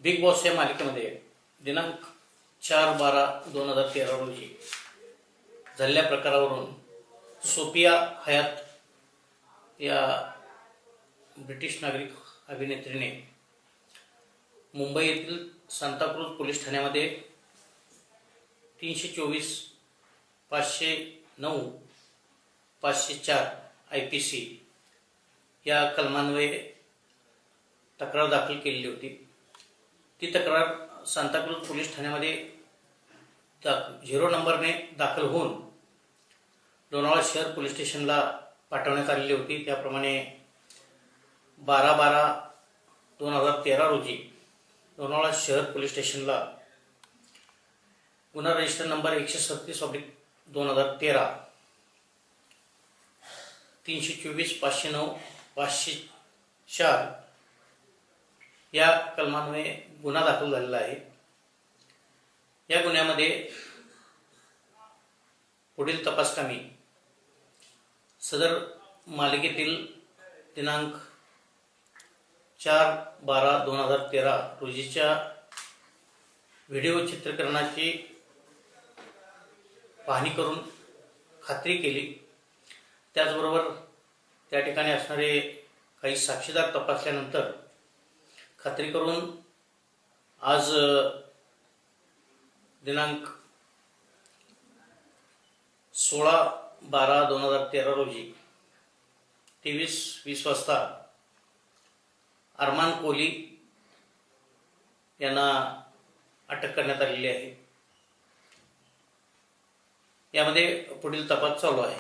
Big boss या मालिकेमध्ये दिनांक 4/12/2013 रोजी झालेल्या प्रकारावरून सोफिया हयात या ब्रिटिश नागरिक अभिनेत्रीने मुंबई येथील सांताक्रूज पोलीस ठाण्यामध्ये 324, 509, 504 IPC या कलमान्वये तक्रार दाखल केलेली होती। ती तक्रार सांताक्रूज पोलीस ठाण्यामध्ये 0 नंबरने दाखल होऊन लोणावळा शहर पोलीस स्टेशनला पाठवण्यात आलेली होती। त्याप्रमाणे 12/12/2013 रोजी लोणावळा शहर पोलीस स्टेशनला गुन्हा रजिस्टर नंबर 137/2013 324, 509, 504 या कलमान्वये गुन्हा दाखल झालेला आहे। या गुन्ह्यामध्ये पुढील तपासकामी सदर मालिकेतील दिनांक 4/12/2013 रोजीच्या व्हिडिओ चित्रीकरणाची पाहणी करून खात्री केली। त्याचबरोबर त्या ठिकाणी असणारे काही साक्षीदार तपासल्यानंतर खात्री करून आज दिनांक 16/12/2013 रोजी 23:20 वाजता अरमान कोहली यांना अटक करण्यात आलेली आहे। यामध्ये पुढील तपास चालू आहे।